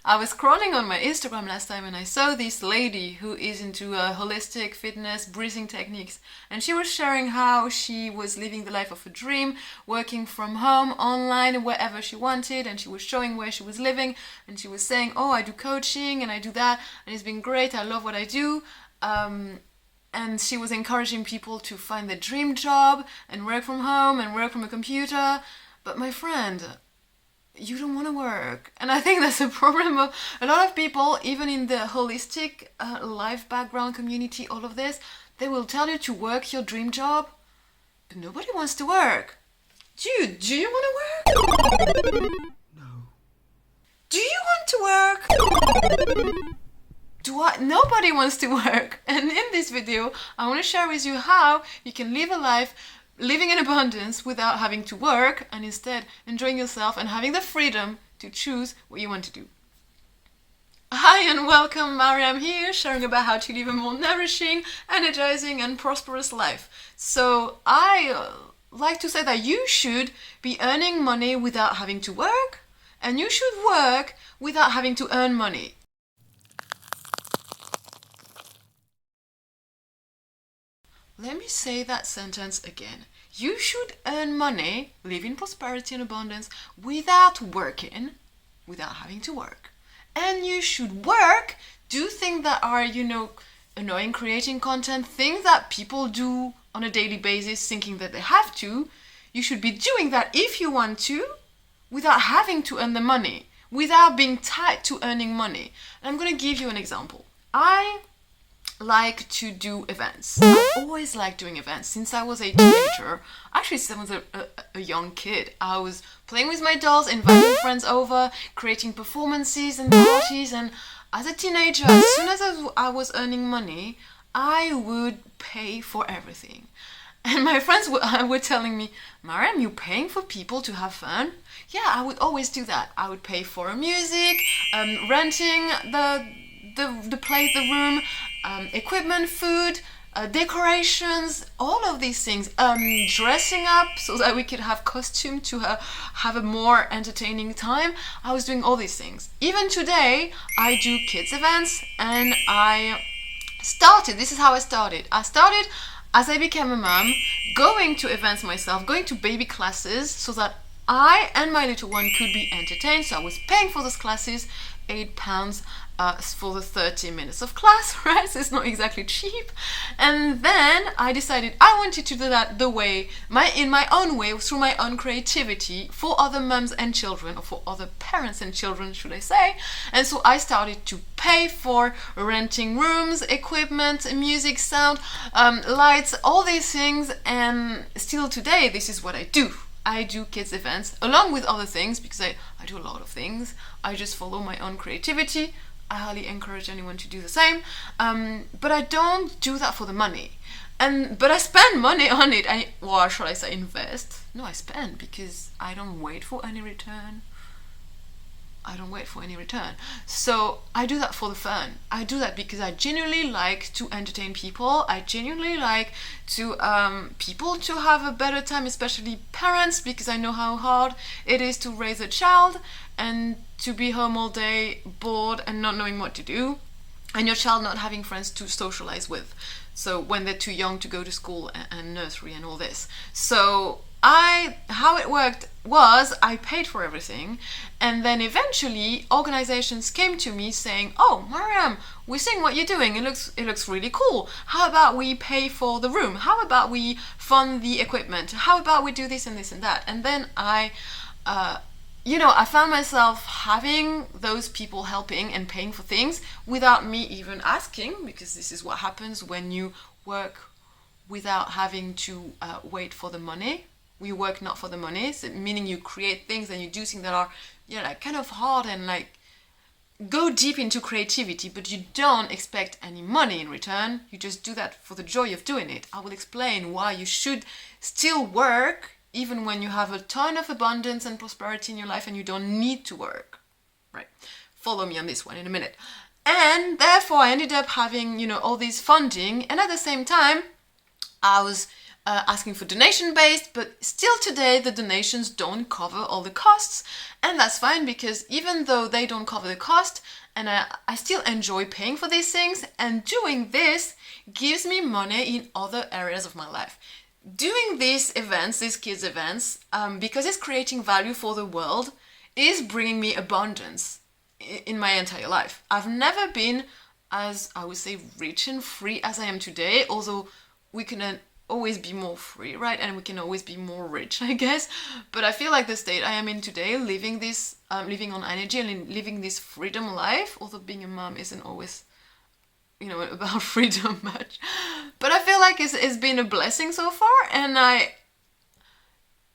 I was scrolling on my Instagram last time and I saw this lady who is into holistic fitness, breathing techniques, and she was sharing how she was living the life of a dream, working from home, online, wherever she wanted, and she was showing where she was living, and she was saying, oh, I do coaching and I do that, and it's been great, I love what I do. And she was encouraging people to find their dream job and work from home and work from a computer. But my friend, you don't want to work. And I think that's a problem of a lot of people, even in the holistic life background community, all of this, they will tell you to work your dream job, but nobody wants to work. Dude, do you want to work? No. Do you want to work? Nobody wants to work. And in this video, I want to share with you how you can live a life living in abundance without having to work, and instead enjoying yourself and having the freedom to choose what you want to do. Hi and welcome, Maryam here, sharing about how to live a more nourishing, energizing and prosperous life. So I like to say that you should be earning money without having to work, and you should work without having to earn money. Let me say that sentence again. You should earn money, live in prosperity and abundance without working, without having to work. And you should work, do things that are, annoying, creating content, things that people do on a daily basis thinking that they have to. You should be doing that if you want to, without having to earn the money, without being tied to earning money. And I'm going to give you an example. I like to do events. I always liked doing events since I was a teenager. Actually, since I was a young kid. I was playing with my dolls, inviting friends over, creating performances and parties. And as a teenager, as soon as I was earning money, I would pay for everything. And my friends were telling me, Maryam, you paying for people to have fun? Yeah, I would always do that. I would pay for music, renting the place, the room, equipment, food, decorations, all of these things, dressing up so that we could have costume to have a more entertaining time. I was doing all these things. Even today, I do kids events, and this is how I started. I started as I became a mom, going to events myself, going to baby classes so that I and my little one could be entertained. So I was paying for those classes, £8 for the 30 minutes of class, right? So it's not exactly cheap. And then I decided I wanted to do that in my own way, through my own creativity, for other mums and children, or for other parents and children, should I say. And so I started to pay for renting rooms, equipment, music, sound, lights, all these things. And still today, this is what I do. I do kids events along with other things, because I do a lot of things. I just follow my own creativity. I highly encourage anyone to do the same. But I don't do that for the money. But I spend money on it. Or shall I say invest? No, I spend because I don't wait for any return. So I do that for the fun. I do that because I genuinely like to entertain people. I genuinely like to people to have a better time, especially parents, because I know how hard it is to raise a child and to be home all day, bored and not knowing what to do, and your child not having friends to socialize with. So when they're too young to go to school and nursery and all this. So how it worked was I paid for everything, and then eventually organizations came to me saying, oh, Maryam, we're seeing what you're doing, it looks really cool, how about we pay for the room, how about we fund the equipment, how about we do this and this and that. And then I found myself having those people helping and paying for things without me even asking, because this is what happens when you work without having to wait for the money. We work not for the money, so meaning you create things and you do things that are kind of hard and go deep into creativity, but you don't expect any money in return. You just do that for the joy of doing it. I will explain why you should still work even when you have a ton of abundance and prosperity in your life and you don't need to work. Right? Follow me on this one in a minute. And therefore I ended up having, all this funding, and at the same time I was asking for donation based, but still today the donations don't cover all the costs, and that's fine, because even though they don't cover the cost, and I still enjoy paying for these things, and doing this gives me money in other areas of my life. Doing these events, these kids events, because it's creating value for the world, is bringing me abundance in my entire life. I've never been as, I would say, rich and free as I am today, although we can always be more free, right? And we can always be more rich, I guess. But I feel like the state I am in today, living this, living on energy and living this freedom life, although being a mom isn't always, about freedom much. But I feel like it's been a blessing so far, and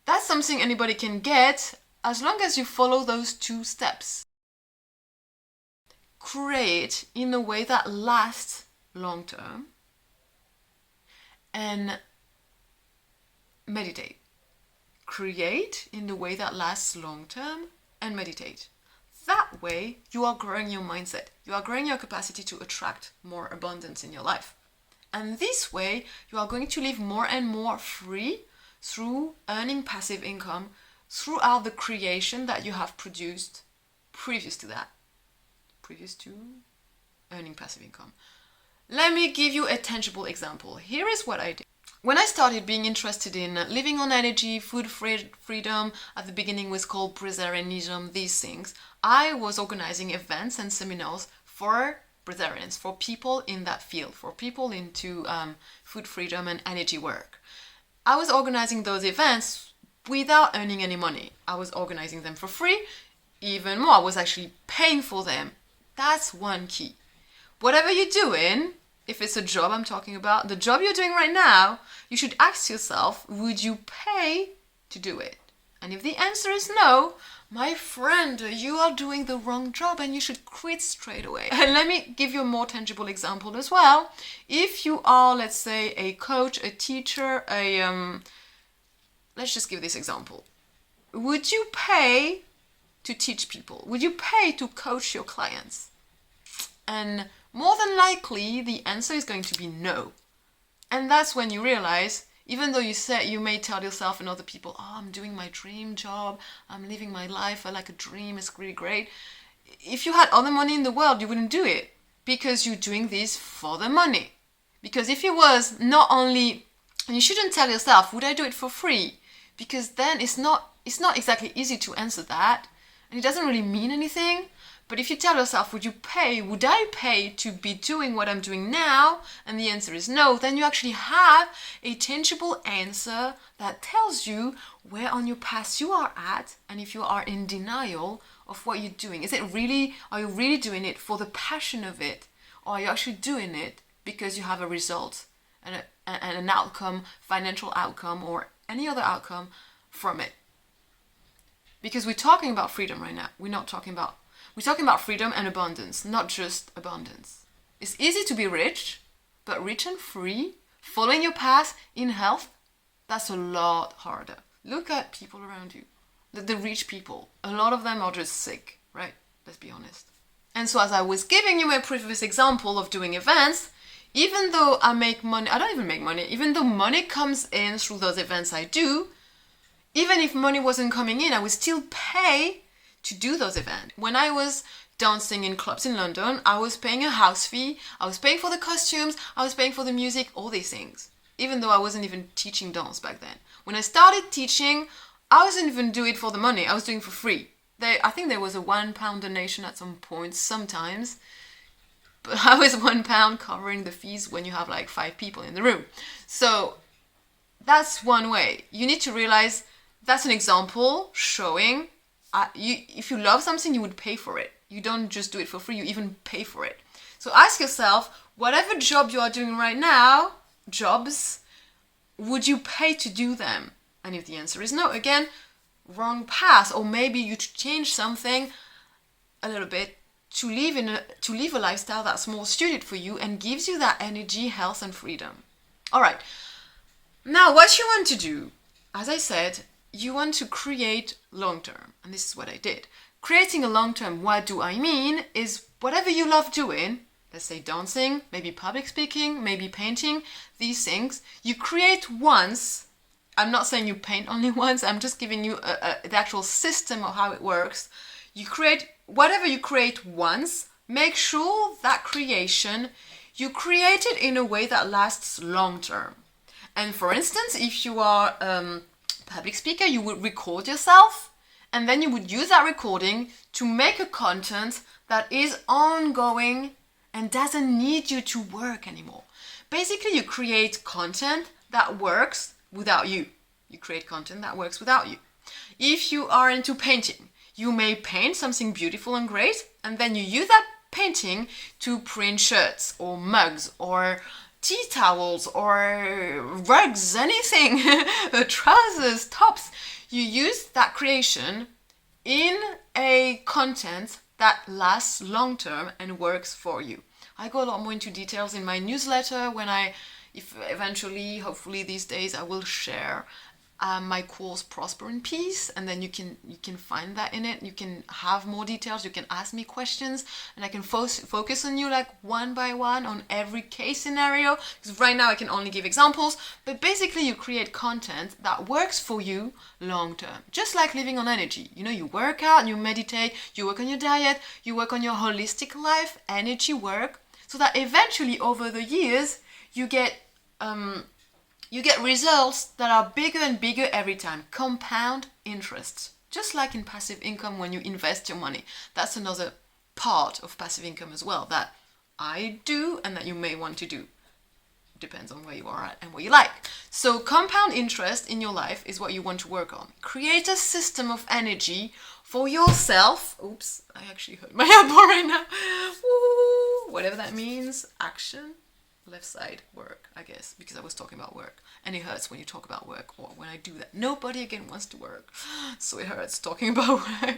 that's something anybody can get as long as you follow those 2 steps. Create in a way that lasts long term, and meditate. Create in the way that lasts long term, and meditate. That way, you are growing your mindset. You are growing your capacity to attract more abundance in your life. And this way, you are going to live more and more free through earning passive income throughout the creation that you have produced previous to earning passive income. Let me give you a tangible example. Here is what I did. When I started being interested in living on energy, food freedom, at the beginning was called Breatharianism, these things, I was organizing events and seminars for breatharians, for people in that field, for people into food freedom and energy work. I was organizing those events without earning any money. I was organizing them for free. Even more, I was actually paying for them. That's one key. Whatever you're doing, if it's a job I'm talking about, the job you're doing right now, you should ask yourself, would you pay to do it? And if the answer is no, my friend, you are doing the wrong job and you should quit straight away. And let me give you a more tangible example as well. If you are, let's say, a coach, a teacher, let's just give this example. Would you pay to teach people? Would you pay to coach your clients? And more than likely, the answer is going to be no. And that's when you realize, even though you may tell yourself and other people, oh, I'm doing my dream job, I'm living my life, I like a dream, it's really great. If you had all the money in the world, you wouldn't do it, because you're doing this for the money. Because if it was not only, and you shouldn't tell yourself, would I do it for free? Because then it's not exactly easy to answer that, and it doesn't really mean anything. But if you tell yourself, would I pay to be doing what I'm doing now? And the answer is no, then you actually have a tangible answer that tells you where on your path you are at, and if you are in denial of what you're doing. Are you really doing it for the passion of it? Or are you actually doing it because you have a result and an outcome, financial outcome, or any other outcome from it? Because we're talking about freedom right now. We're talking about freedom and abundance, not just abundance. It's easy to be rich, but rich and free, following your path in health, that's a lot harder. Look at people around you. The rich people, a lot of them are just sick, right? Let's be honest. And so as I was giving you my previous example of doing events, even though I make money, I don't even make money, even though money comes in through those events I do, even if money wasn't coming in, I would still pay to do those events. When I was dancing in clubs in London, I was paying a house fee, I was paying for the costumes, I was paying for the music, all these things. Even though I wasn't even teaching dance back then. When I started teaching, I wasn't even doing it for the money, I was doing it for free. I think there was a £1 donation at some point, sometimes. But how is £1 covering the fees when you have like 5 people in the room? So that's one way. You need to realize that's an example showing if you love something, you would pay for it. You don't just do it for free, you even pay for it. So ask yourself, whatever job you are doing right now, jobs, would you pay to do them? And if the answer is no, again, wrong path. Or maybe you change something a little bit to live a lifestyle that's more suited for you and gives you that energy, health, and freedom. All right. Now, what you want to do, as I said, you want to create long-term. And this is what I did. Creating a long-term, what do I mean, is whatever you love doing, let's say dancing, maybe public speaking, maybe painting, these things, you create once. I'm not saying you paint only once, I'm just giving you the actual system of how it works. You create, whatever you create once, make sure that creation, you create it in a way that lasts long term. And for instance, if you are a public speaker, you would record yourself, and then you would use that recording to make a content that is ongoing and doesn't need you to work anymore. Basically, you create content that works without you. You create content that works without you. If you are into painting, you may paint something beautiful and great, and then you use that painting to print shirts or mugs or tea towels or rugs, anything, trousers, tops. You use that creation in a content that lasts long term and works for you. I go a lot more into details in my newsletter when if eventually, hopefully these days, I will share my course Prosper in Peace, and then you can find that in it. You can have more details, you can ask me questions, and I can focus on you like one by one on every case scenario, because right now I can only give examples, but basically you create content that works for you long term, just like living on energy. You know, you work out, you meditate, you work on your diet, you work on your holistic life, energy work, so that eventually over the years you get results that are bigger and bigger every time. Compound interest. Just like in passive income when you invest your money. That's another part of passive income as well that I do and that you may want to do. Depends on where you are at and what you like. So compound interest in your life is what you want to work on. Create a system of energy for yourself. Oops, I actually hurt my elbow right now. Ooh, whatever that means. Action. Left side, work, I guess, because I was talking about work, and it hurts when you talk about work or when I do that. Nobody again wants to work, so it hurts talking about work.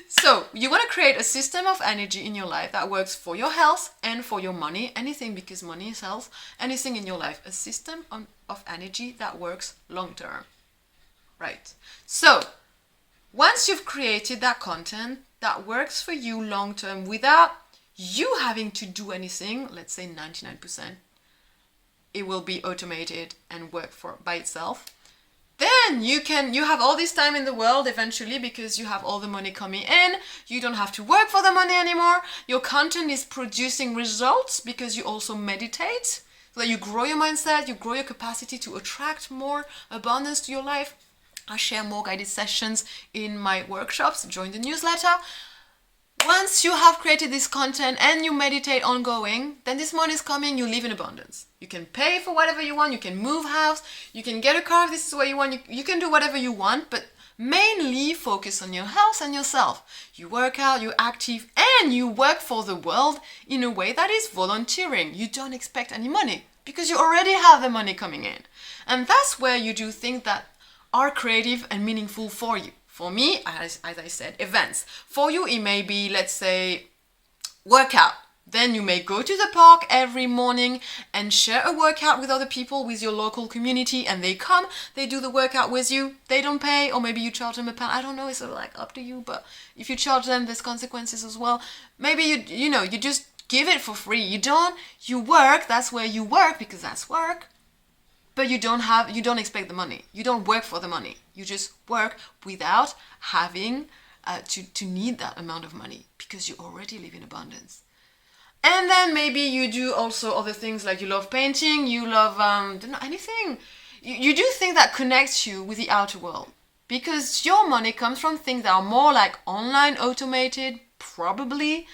So you want to create a system of energy in your life that works for your health and for your money. Anything, because money is health. Anything in your life, a system of energy that works long term. Right. So once you've created that content that works for you long term without you having to do anything, let's say 99%, it will be automated and work by itself. Then you have all this time in the world eventually, because you have all the money coming in. You don't have to work for the money anymore. Your content is producing results because you also meditate, so that you grow your mindset, you grow your capacity to attract more abundance to your life. I share more guided sessions in my workshops. Join the newsletter. Once you have created this content and you meditate ongoing, then this money is coming, you live in abundance. You can pay for whatever you want, you can move house, you can get a car if this is what you want, you can do whatever you want, but mainly focus on your health and yourself. You work out, you're active, and you work for the world in a way that is volunteering. You don't expect any money because you already have the money coming in. And that's where you do things that are creative and meaningful for you. For me, as I said, events. For you, it may be, let's say, workout. Then you may go to the park every morning and share a workout with other people, with your local community, and they come, they do the workout with you, they don't pay, or maybe you charge them £1. I don't know, it's sort of like up to you, but if you charge them, there's consequences as well. Maybe you just give it for free. You work, that's where you work, because that's work. But you don't expect the money. You don't work for the money. You just work without having to need that amount of money, because you already live in abundance. And then maybe you do also other things, like you love painting, you love anything. You do things that connects you with the outer world, because your money comes from things that are more like online, automated, probably.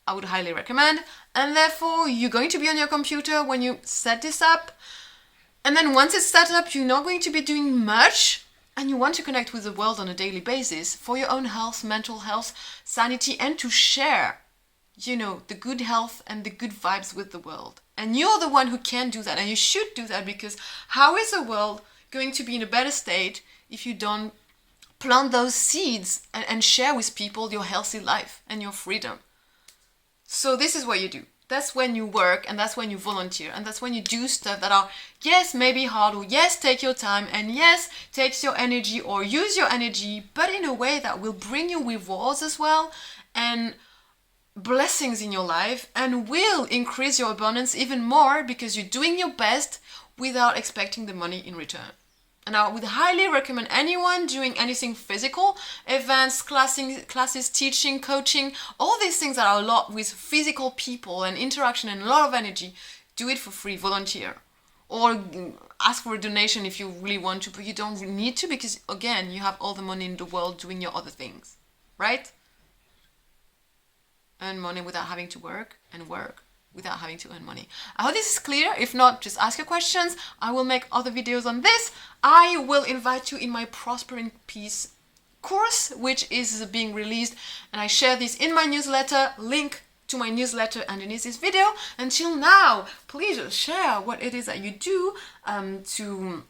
I would highly recommend. And therefore, you're going to be on your computer when you set this up. And then once it's set up, you're not going to be doing much, and you want to connect with the world on a daily basis for your own health, mental health, sanity, and to share, the good health and the good vibes with the world. And you're the one who can do that, and you should do that, because how is the world going to be in a better state if you don't plant those seeds and share with people your healthy life and your freedom? So this is what you do. That's when you work, and that's when you volunteer, and that's when you do stuff that are, yes, maybe hard, or yes, take your time, and yes, takes your energy or use your energy, but in a way that will bring you rewards as well, and blessings in your life and will increase your abundance even more because you're doing your best without expecting the money in return. And I would highly recommend anyone doing anything physical, events, classes, teaching, coaching, all these things that are a lot with physical people and interaction and a lot of energy, do it for free, volunteer. Or ask for a donation if you really want to, but you don't really need to because, again, you have all the money in the world doing your other things, right? Earn money without having to work, and work without having to earn money. I hope this is clear. If not, just ask your questions. I will make other videos on this. I will invite you in my Prospering Peace course, which is being released, and I share this in my newsletter. Link to my newsletter underneath this video. Until now, please share what it is that you do to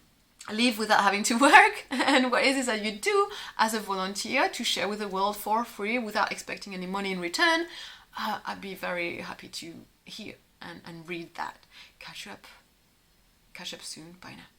live without having to work, and what it is that you do as a volunteer to share with the world for free without expecting any money in return. I'd be very happy to hear and read that. Catch up soon. Bye now.